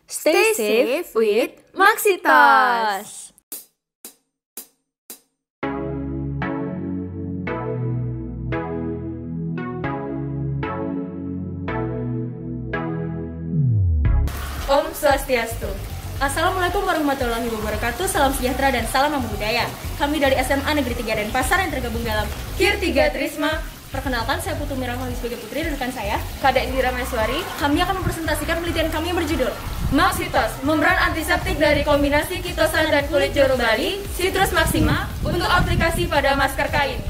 Stay safe with Maxitos. Om Swastiastu. Assalamualaikum warahmatullahi wabarakatuh. Salam sejahtera dan salam budaya. Kami dari SMA Negeri 3 Denpasar yang tergabung dalam KIR 3 Trisma. Perkenalkan, saya Putu Mirahwali sebagai putri dan rekan saya Kak Indira Meswari. Kami akan mempresentasikan penelitian kami yang berjudul Maxitos, membran antiseptik dari kombinasi kitosan dan kulit jeruk Bali, Citrus Maxima untuk aplikasi pada masker kain.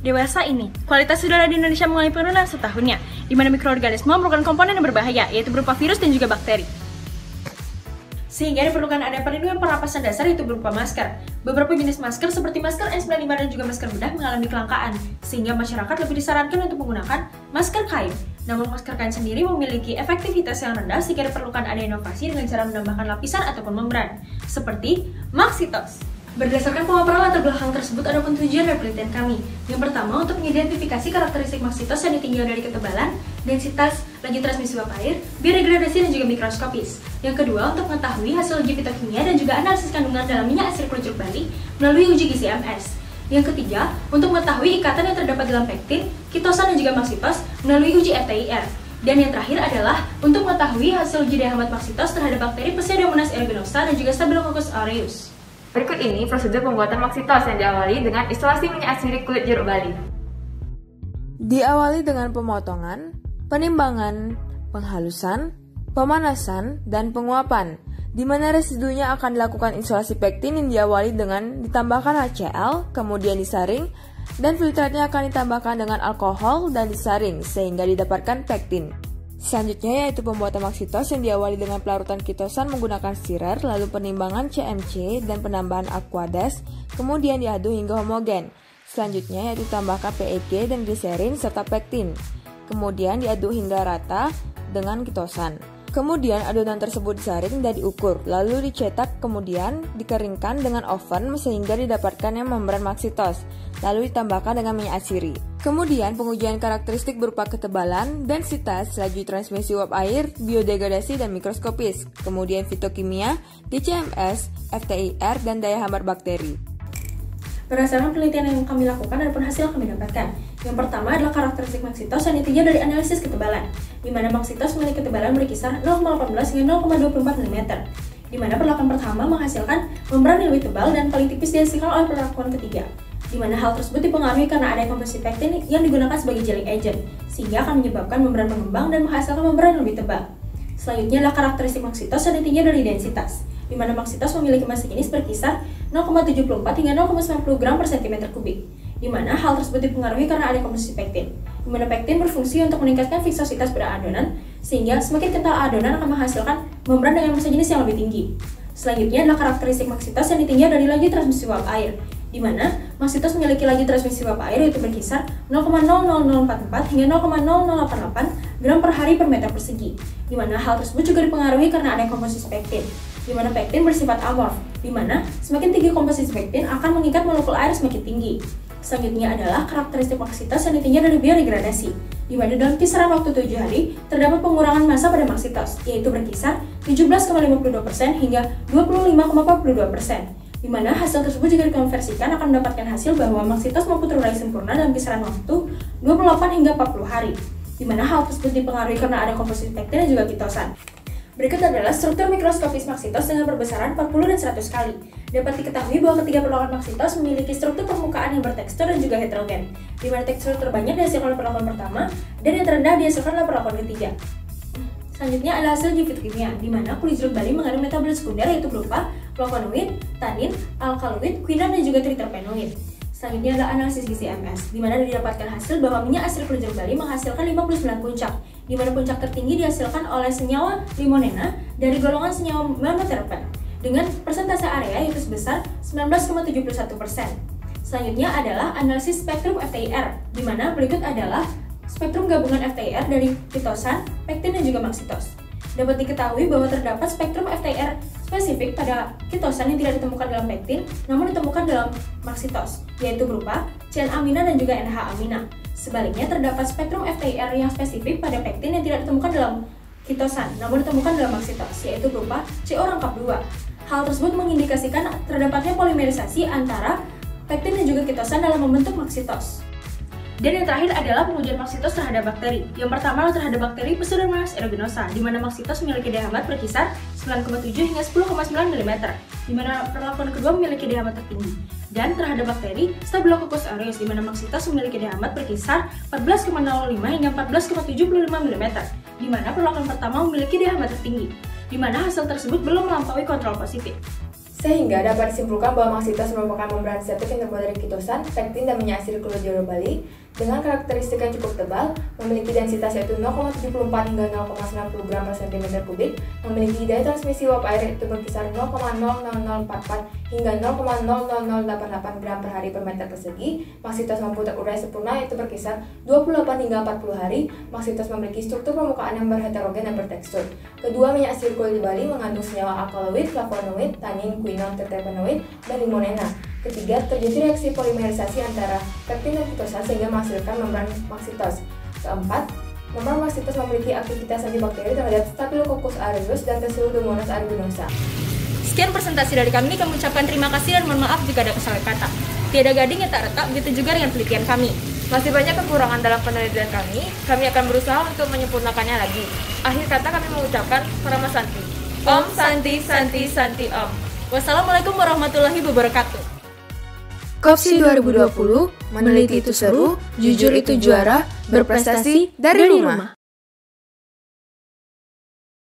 Dewasa ini, kualitas udara di Indonesia mengalami penurunan setahunnya, di mana mikroorganisme merupakan komponen yang berbahaya, yaitu berupa virus dan juga bakteri. Sehingga diperlukan ada perlindungan pernapasan dasar, yaitu berupa masker. Beberapa jenis masker seperti masker N95 dan juga masker bedah mengalami kelangkaan, sehingga masyarakat lebih disarankan untuk menggunakan masker kain. Namun masker kain sendiri memiliki efektivitas yang rendah, sehingga diperlukan ada inovasi dengan cara menambahkan lapisan ataupun membran, seperti Maxitos. Berdasarkan pemaparan latar belakang tersebut, ada pun tujuan dari penelitian kami. Yang pertama, untuk mengidentifikasi karakteristik Maxitos yang ditinjau dari ketebalan, densitas, laju transmisi uap air, biodegradasi, dan juga mikroskopis. Yang kedua, untuk mengetahui hasil uji fitokimia dan juga analisis kandungan dalam minyak asir kulit jeruk Bali melalui uji gizi MS. Yang ketiga, untuk mengetahui ikatan yang terdapat dalam pektin, kitosan, dan juga Maxitos melalui uji FTIR. Dan yang terakhir adalah untuk mengetahui hasil uji daya hambat Maxitos terhadap bakteri Pseudomonas aeruginosa dan juga Staphylococcus aureus. Berikut ini prosedur pembuatan Maxitos yang diawali dengan isolasi minyak asirik kulit jeruk Bali. Diawali dengan pemotongan, penimbangan, penghalusan, pemanasan, dan penguapan, di mana residunya akan dilakukan isolasi pektin yang diawali dengan ditambahkan HCl, kemudian disaring, dan filtratnya akan ditambahkan dengan alkohol dan disaring sehingga didapatkan pektin. Selanjutnya yaitu pembuatan Maxitos yang diawali dengan pelarutan kitosan menggunakan stirrer, lalu penimbangan CMC dan penambahan aqueous, kemudian diaduk hingga homogen. Selanjutnya yaitu tambahkan PEG dan gliserin serta pektin. Kemudian diaduk hingga rata dengan kitosan. Kemudian adonan tersebut disaring dan diukur, lalu dicetak, kemudian dikeringkan dengan oven sehingga didapatkan yang membran Maxitos, lalu ditambahkan dengan minyak asiri. Kemudian pengujian karakteristik berupa ketebalan, densitas, laju transmisi uap air, biodegradasi, dan mikroskopis. Kemudian fitokimia, GCMS, FTIR, dan daya hambat bakteri. Berdasarkan penelitian yang kami lakukan, ada pun hasil yang kami dapatkan. Yang pertama adalah karakteristik Maxitos yang ditinjau dari analisis ketebalan, di mana Maxitos memiliki ketebalan berkisar 0,18 hingga 0,24 mm, di mana perlakuan pertama menghasilkan membran yang lebih tebal dan paling tipis dihasilkan oleh perlakuan ketiga, di mana hal tersebut dipengaruhi karena ada komposisi pektin yang digunakan sebagai gelling agent, sehingga akan menyebabkan membran mengembang dan menghasilkan membran yang lebih tebal. Selanjutnya adalah karakteristik Maxitos yang ditinjau dari densitas, di mana Maxitos memiliki massa jenis berkisar 0,74 hingga 0,90 gram per cm kubik, di mana hal tersebut dipengaruhi karena ada komposisi pektin, di mana pektin berfungsi untuk meningkatkan visositas pada adonan, sehingga semakin kental adonan akan menghasilkan membran dengan massa jenis yang lebih tinggi. Selanjutnya adalah karakteristik Maxitos yang ditinjau dari laju transmisi uap air, di mana Maxitos memiliki laju transmisi uap air yaitu berkisar 0,00044 hingga 0,0088 gram per hari per meter persegi, di mana hal tersebut juga dipengaruhi karena ada komposisi pektin, di mana pektin bersifat amorf, di mana semakin tinggi komposisi pektin akan mengikat molekul air semakin tinggi. Selanjutnya adalah karakteristik Maxitos yang ditinjau dari biodegradasi, di mana dalam kisaran waktu 7 hari terdapat pengurangan massa pada Maxitos, yaitu berkisar 17,52% hingga 25,42%, di mana hasil tersebut jika dikonversikan akan mendapatkan hasil bahwa Maxitos mampu terurai sempurna dalam kisaran waktu 28 hingga 40 hari, di mana hal tersebut dipengaruhi karena ada komposisi pektin dan juga kitosan. Berikut adalah struktur mikroskopis Maxitos dengan perbesaran 40 dan 100 kali. Dapat diketahui bahwa ketiga perlakuan Maxitos memiliki struktur permukaan yang bertekstur dan juga heterogen, di mana tekstur terbanyak dihasilkan oleh perlakuan pertama dan yang terendah dihasilkan oleh perlakuan ketiga. Selanjutnya adalah hasil uji fitokimia, di mana kulit jeruk Bali mengandung metabolit sekunder yaitu berupa flavonoid, tanin, alkaloid, quinan, dan juga triterpenoid. Selanjutnya adalah analisis gizi MS, di mana didapatkan hasil bahwa minyak asir kulit jeruk Bali menghasilkan 59 puncak, di mana puncak tertinggi dihasilkan oleh senyawa limonena dari golongan senyawa monoterpen dengan persentase area yaitu sebesar 19,71%. Selanjutnya adalah analisis spektrum FTIR, di mana berikut adalah spektrum gabungan FTIR dari kitosan, pektin, dan juga Maxitos. Dapat diketahui bahwa terdapat spektrum FTIR spesifik pada kitosan yang tidak ditemukan dalam pektin, namun ditemukan dalam Maxitos, yaitu berupa CN amina dan juga NH amina. Sebaliknya, terdapat spektrum FTIR yang spesifik pada pektin yang tidak ditemukan dalam kitosan, namun ditemukan dalam maksitos, yaitu berupa CO rangkap 2. Hal tersebut mengindikasikan terdapatnya polimerisasi antara pektin dan juga kitosan dalam membentuk maksitos. Dan yang terakhir adalah pengujian maksitos terhadap bakteri. Yang pertama adalah terhadap bakteri Pseudomonas aeruginosa, di mana maksitos memiliki diameter berkisar 9,7 hingga 10,9 mm, di mana perlakuan kedua memiliki diameter tertinggi. Dan terhadap bakteri Staphylococcus aureus, di mana maksitos memiliki diameter berkisar 14,05 hingga 14,75 mm, di mana perlakuan pertama memiliki diameter tinggi, di mana hasil tersebut belum melampaui kontrol positif. Sehingga dapat disimpulkan bahwa maksitos merupakan membran septik yang terbuat dari kitosan, pektin, dan minyak asidikulat Bali dengan karakteristik yang cukup tebal, memiliki densitas yaitu 0,74 hingga 0,90 gram per cm kubik, memiliki daya transmisi uap air yaitu berkisar 0,00044 hingga 0,00088 gram per hari per meter persegi, maksitos mampu terurai sempurna yaitu berkisar 28 hingga 40 hari, maksitos memiliki struktur permukaan yang berheterogen dan bertekstur. Kedua, minyak asidikulat Bali mengandung senyawa alkaloid, flavonoid, tanin, quinone, terpenoid, dan limonena. Ketiga, terjadi reaksi polimerisasi antara pektin dan kitosan sehingga menghasilkan membran maksitos. Keempat, membran maksitos memiliki aktivitas antibakteri terhadap Staphylococcus aureus dan Pseudomonas aeruginosa. Sekian presentasi dari kami mengucapkan terima kasih dan mohon maaf jika ada kesalahan kata. Tiada gading yang tak retak, begitu juga dengan penelitian kami. Masih banyak kekurangan dalam penelitian kami akan berusaha untuk menyempurnakannya lagi. Akhir kata kami mengucapkan Parama Santi. Om Santi Santi Santi Om. Wassalamualaikum warahmatullahi wabarakatuh. Kopsi 2020, meneliti itu seru, jujur itu juara, berprestasi dari rumah.